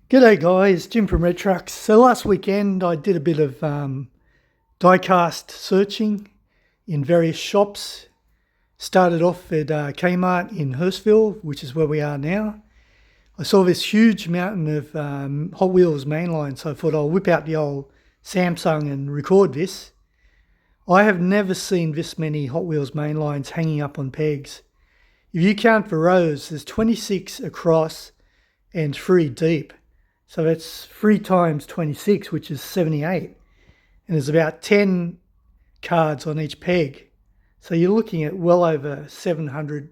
G'day guys, Jim from Red Trucks. So last weekend I did a bit of diecast searching in various shops. Started off at Kmart in Hurstville, which is where we are now. I saw this huge mountain of Hot Wheels mainline, so I thought I'll whip out the old Samsung and record this. I have never seen this many Hot Wheels mainlines hanging up on pegs. If you count the rows, there's 26 across and 3 deep. So that's 3 times 26, which is 78. And there's about 10 cards on each peg. So you're looking at well over 700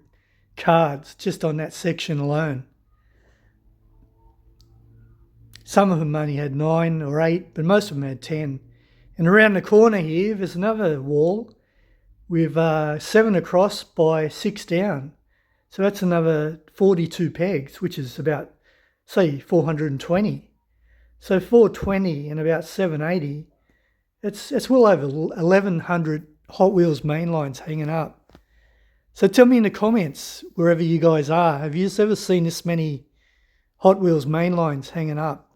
cards just on that section alone. Some of them only had 9 or 8, but most of them had 10. And around the corner here, there's another wall with 7 across by 6 down. So that's another 42 pegs, which is about, say, 420. So 420 and about 780, it's well over 1,100 Hot Wheels mainlines hanging up. So tell me in the comments, wherever you guys are, have you ever seen this many Hot Wheels mainlines hanging up?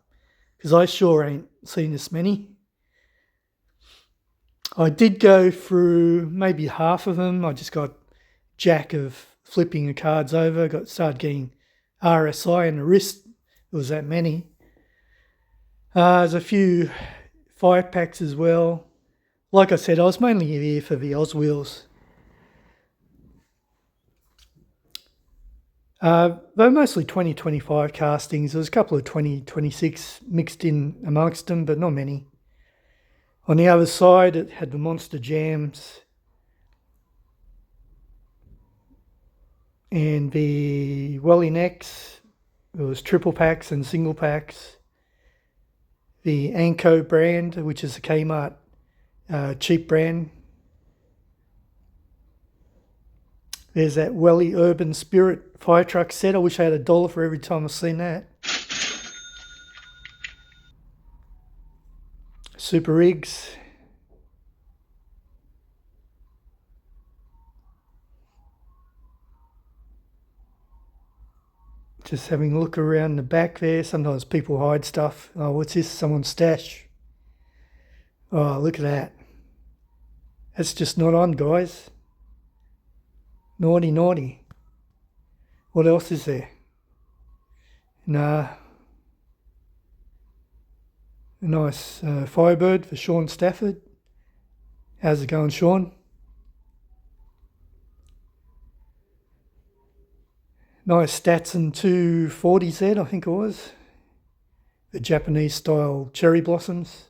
Because I sure ain't seen this many. I did go through maybe half of them. I just got jack of flipping the cards over, started getting RSI in the wrist. There was that many. There's a few 5-packs as well. Like I said, I was mainly here for the Oz Wheels. They're mostly 2025 castings. There's a couple of 2026 mixed in amongst them, but not many. On the other side, it had the Monster Jams and the Welly Necks. There was triple packs and single packs. The Anko brand, which is a Kmart cheap brand. There's that Welly Urban Spirit fire truck set. I wish I had $1 for every time I've seen that. Super rigs. Just having a look around the back there. Sometimes people hide stuff. Oh, what's this? Someone's stash. Oh, look at that. That's just not on, guys. Naughty, naughty. What else is there? Nah. A nice Firebird for Sean Stafford. How's it going, Sean? Nice Statson 240Z, I think it was. The Japanese style cherry blossoms.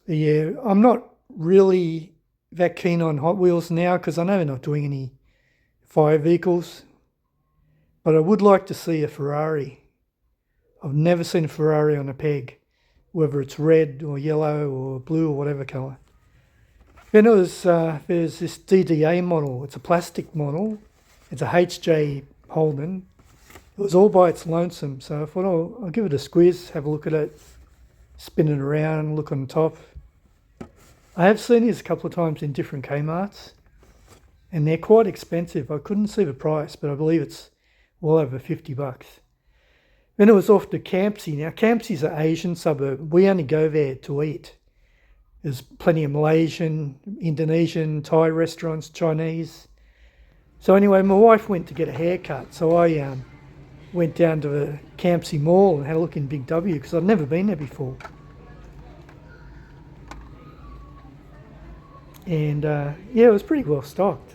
Yeah, I'm not really that keen on Hot Wheels now because I know they're not doing any fire vehicles. But I would like to see a Ferrari. I've never seen a Ferrari on a peg, whether it's red or yellow or blue or whatever colour. Then there's this DDA model. It's a plastic model. It's a HJ Holden. It was all by its lonesome, so I thought I'll give it a squeeze, have a look at it, spin it around, look on top. I have seen these a couple of times in different Kmarts, and they're quite expensive. I couldn't see the price, but I believe it's well over $50. Then it was off to Campsie. Now, Campsie's an Asian suburb. We only go there to eat. There's plenty of Malaysian, Indonesian, Thai restaurants, Chinese. So anyway, my wife went to get a haircut. So I went down to the Campsie Mall and had a look in Big W because I'd never been there before. And yeah, it was pretty well stocked.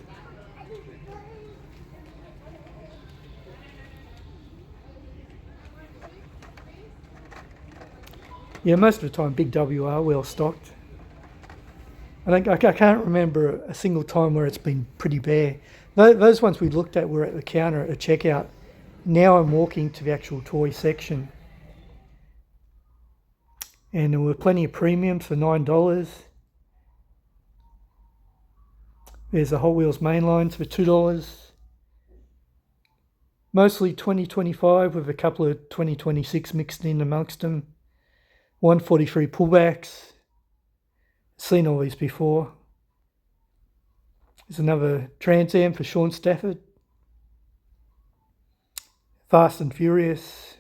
Yeah, most of the time Big W are well stocked. I can't remember a single time where it's been pretty bare. Those ones we looked at were at the counter at the checkout. Now I'm walking to the actual toy section. And there were plenty of premiums for $9. There's the Hot Wheels mainlines for $2. Mostly 2025 with a couple of 2026 mixed in amongst them. 143 pullbacks. Seen all these before. There's another Trans Am for Sean Stafford. Fast and Furious.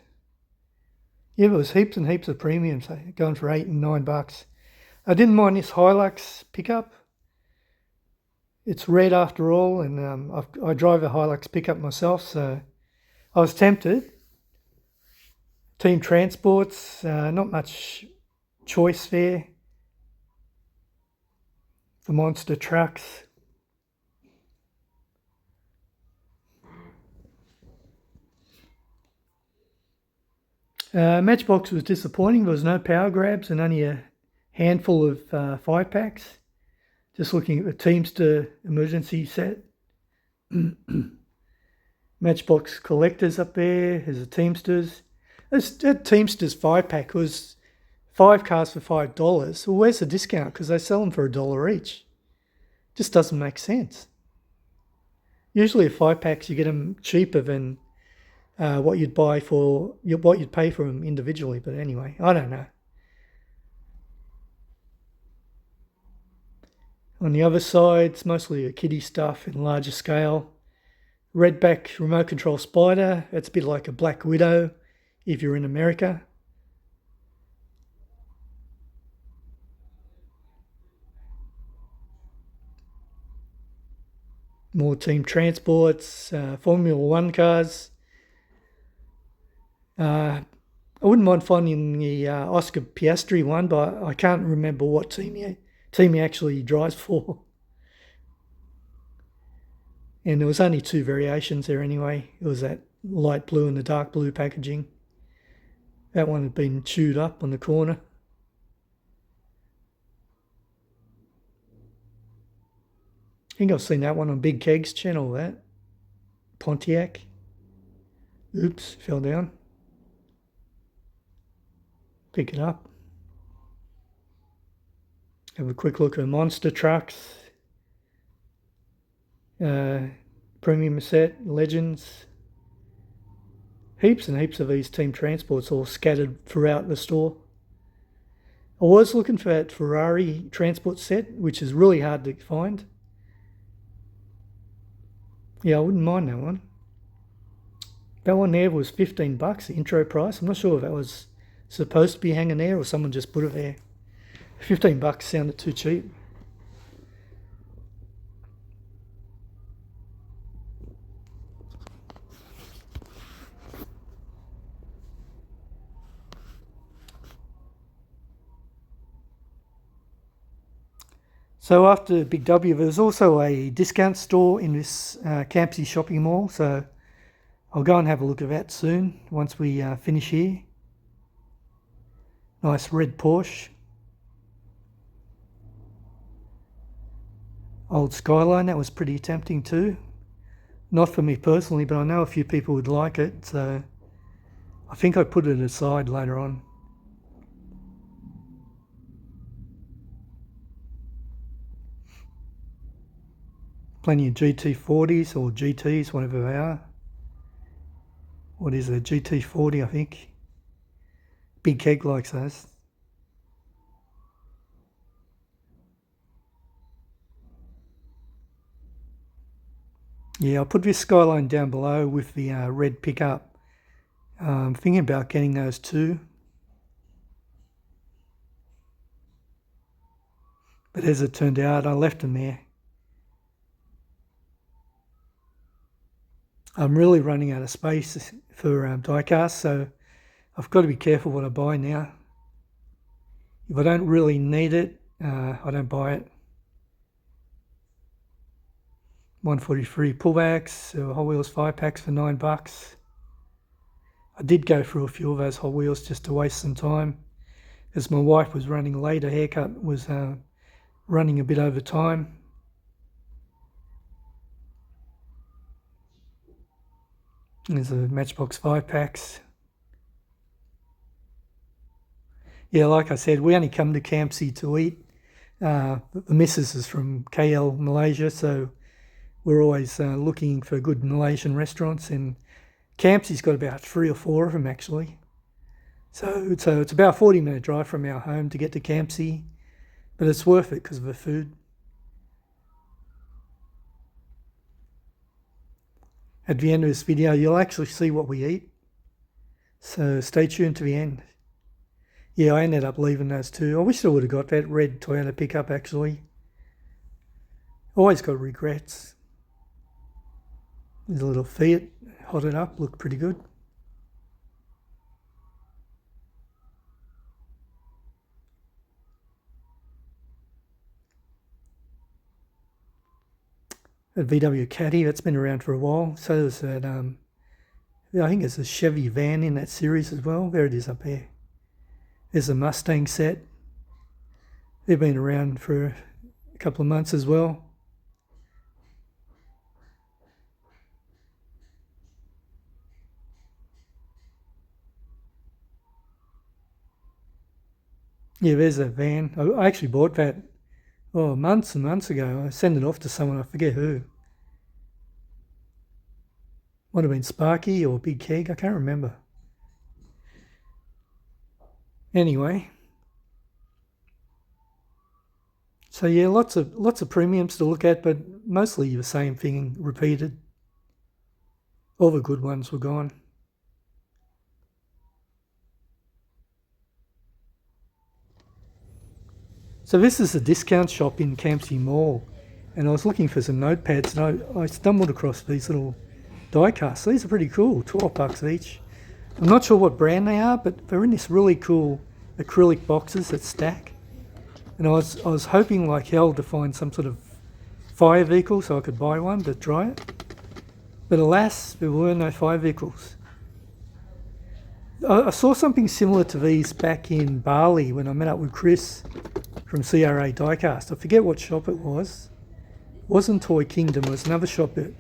Yeah, there was heaps and heaps of premiums going for $8 and $9. I didn't mind this Hilux pickup. It's red after all, and I drive a Hilux pickup myself, so I was tempted. Team Transports, not much choice there for monster trucks. Matchbox was disappointing. There was no power grabs and only a handful of 5-packs. Just looking at the Teamster emergency set. Matchbox collectors up there. There's the Teamsters. That Teamsters 5-pack was 5 cars for $5. Well, where's the discount? Because they sell them for $1 each. Just doesn't make sense. Usually, 5-packs you get them cheaper than what you'd pay for them individually. But anyway, I don't know. On the other side, it's mostly kiddie stuff in larger scale. Redback remote control Spider. It's a bit like a Black Widow if you're in America. More Team Transports, Formula One cars. I wouldn't mind finding the Oscar Piastri one, but I can't remember what team he actually drives for. And there was only 2 variations there anyway. It was that light blue and the dark blue packaging. That one had been chewed up on the corner. I think I've seen that one on Big Keg's channel, that. Pontiac. Oops, fell down. Pick it up. Have a quick look at monster trucks. Premium set, Legends. Heaps and heaps of these Team Transports all scattered throughout the store. I was looking for that Ferrari transport set, which is really hard to find. Yeah, I wouldn't mind that one. That one there was $15, the intro price. I'm not sure if that was supposed to be hanging there or someone just put it there. $15 sounded too cheap. So after Big W, there's also a discount store in this Campsie shopping mall. So I'll go and have a look at that soon once we finish here. Nice red Porsche. Old Skyline, that was pretty tempting too. Not for me personally, but I know a few people would like it. So I think I put it aside later on. Plenty of GT40s or GTs, whatever they are. What is it? GT40, I think. Big Keg likes those. Yeah, I'll put this Skyline down below with the red pickup. I'm thinking about getting those too. But as it turned out, I left them there. I'm really running out of space for Diecast, so I've got to be careful what I buy now. If I don't really need it, I don't buy it. 143 pullbacks, Hot Wheels 5-packs for $9. I did go through a few of those Hot Wheels just to waste some time, as my wife was running late. Her haircut was running a bit over time. There's a Matchbox 5-packs. Yeah, like I said, we only come to Campsie to eat. The missus is from KL, Malaysia, so we're always looking for good Malaysian restaurants, and Campsie's got about 3 or 4 of them actually. So it's about a 40-minute drive from our home to get to Campsie, but it's worth it because of the food. at the end of this video, you'll actually see what we eat. So stay tuned to the end. Yeah, I ended up leaving those two. I wish I would have got that red Toyota pickup actually. Always got regrets. There's a little Fiat, hotted up, looked pretty good. A VW Caddy, that's been around for a while. So there's that, I think it's a Chevy van in that series as well. There it is up there. There's a Mustang set. They've been around for a couple of months as well. Yeah, there's a van. I actually bought that months and months ago. I sent it off to someone, I forget who. Might have been Sparky or Big Keg, I can't remember. Anyway. So yeah, lots of premiums to look at, but mostly the same thing repeated. All the good ones were gone. So this is a discount shop in Campsie Mall, and I was looking for some notepads, and I stumbled across these little Diecasts. These are pretty cool, $12 each. I'm not sure what brand they are, but they're in this really cool acrylic boxes that stack. And I was hoping like hell to find some sort of fire vehicle so I could buy one to try it. But alas, there were no fire vehicles. I saw something similar to these back in Bali when I met up with Chris from CRA Diecast. I forget what shop it was. It wasn't Toy Kingdom, it was another shop that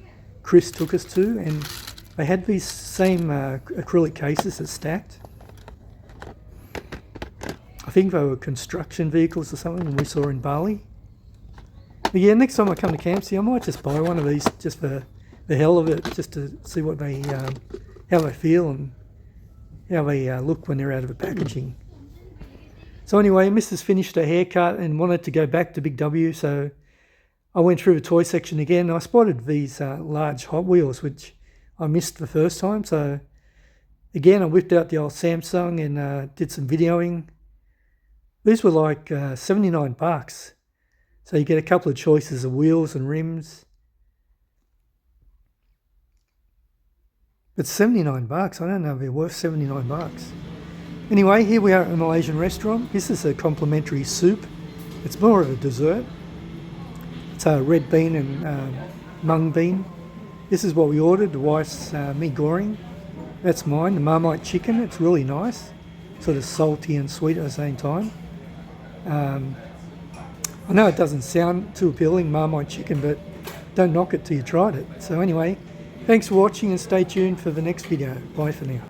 Chris took us to, and they had these same acrylic cases that stacked. I think they were construction vehicles or something we saw in Bali. But yeah, next time I come to Campsie, I might just buy one of these just for the hell of it, just to see what they, how they feel and how they look when they're out of the packaging. So anyway, Mrs. finished her haircut and wanted to go back to Big W, so I went through the toy section again. I spotted these large Hot Wheels, which I missed the first time. So again, I whipped out the old Samsung and did some videoing. These were like $79. So you get a couple of choices of wheels and rims. But $79, I don't know if they're worth $79. Anyway, here we are at a Malaysian restaurant. This is a complimentary soup. It's more of a dessert. It's a red bean and mung bean. This is what we ordered, the wife's mee goreng. That's mine, the Marmite chicken. It's really nice. Sort of salty and sweet at the same time. I know it doesn't sound too appealing, Marmite chicken, but don't knock it till you tried it. So anyway, thanks for watching and stay tuned for the next video. Bye for now.